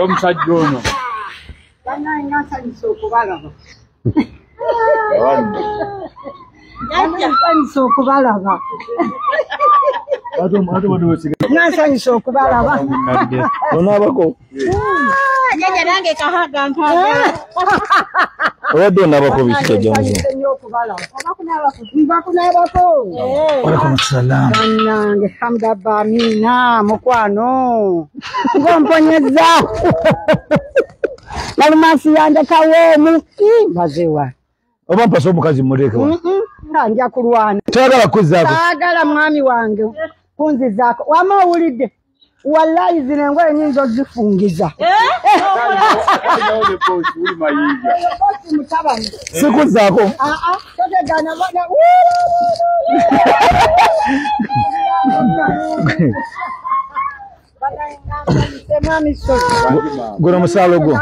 Omusajja ono. Bannange nsanyusa okubalaba. Nsanyusa okubalaba. Nsanyusa okubalaba. Onaabako? Jjajja nange kahaga nkaga. Obadde onaabako biki jjajja muzo? Nsanyusa nnyo okubalaba. Nva kunaabako. Waalaikum salaam. Bannange hamdabba amina mukwano. Ngomponyezza. Nalumansi yanje kawoomu. Bazewa. Oba mpasa omukazi mulekewa? Nga nja kulwana. Toyagala kuzzaako? Saagala mwami wange kunzizaako. Wama owulidde? Wallahi zino engoye nyinza ozifungiza. Sikuzzaako? Totegana bana. Guno musaalo gwo?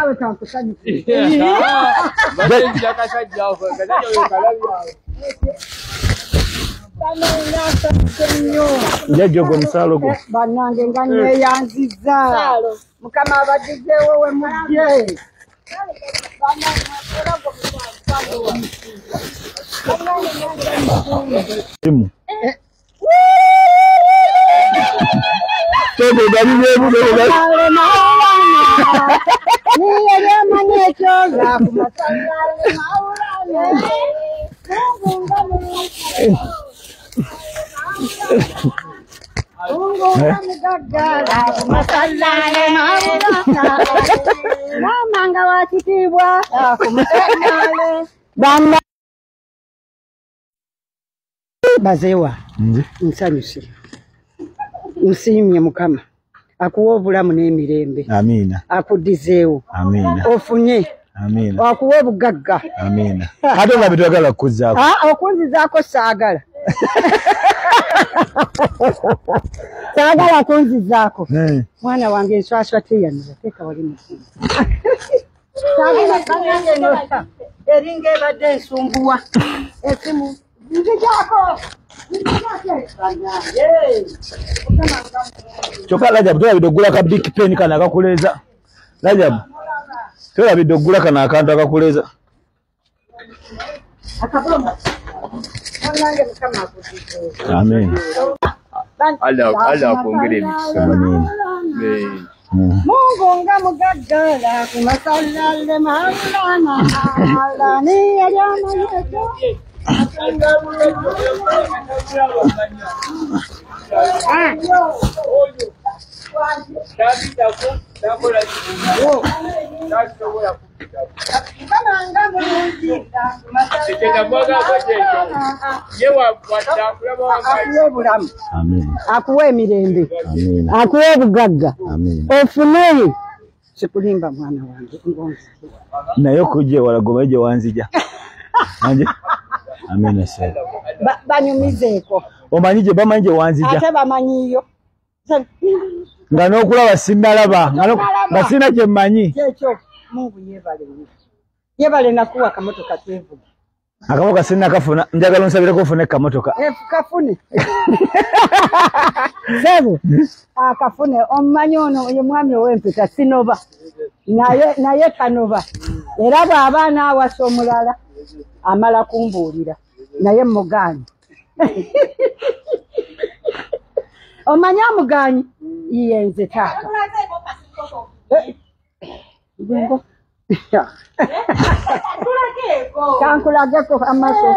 Jjajja ogwo musaalo gwo? Bannange nga neeyanzizza. Mukama abaddizeewo we mujje. Bazewa nsanyuse nsiimye Mukama akuwa obulamu n'emirembe. Amiina. Akuddizeewo. Amiina. Ofunye. Amiina. Akuwa obugagga. Amiina. Ate olabye toyagala kuzzaako? Okunzizaako saagala. Saagala kunzizaako. Mwana wange enswaswa teyanira teeka wali mukumu. Saagala bannange nosa eringa ebadde ensumbuwa. Esimu nzijaako. Kyokka Rajabu tolabidde oggula ka big pen kano akakuleeza. Rajabu tolabidde oggula kano akantu akakuleeza. Amen. Allah akuongere emikisa. Mungu nga mugaggala ku masallale maulana alani yajana yeto. Akuwe emirembe. Akuwe obugagga. Ofuneyo. Sikulimba mwana wange ngonzi. Naye okujja wala goba gye wanzija. Anje? Amina sir. Banyumizeeko. Omanyi gye bamanyi gye wanzija? Ate bamanyiyo. Nga n'okulaba sinnalaba. Nga sina kye mmanyi. Kyekyo Mungu yeebale. Yeebale nakuwa kamotoka twevuga. Akamotoka sinna kafuna. Njagala onsabireko ofune kamotoka. Kafune. Sebo. Akafune omumanyi ono ye mwami ow'empeta sinoba. Naye kanoba. Era bw'abaana awasa omulala amala kumbuulira. Naye mugaanyi. Omanyi amugaanyi? Yenze taata. Kankulageko amaaso.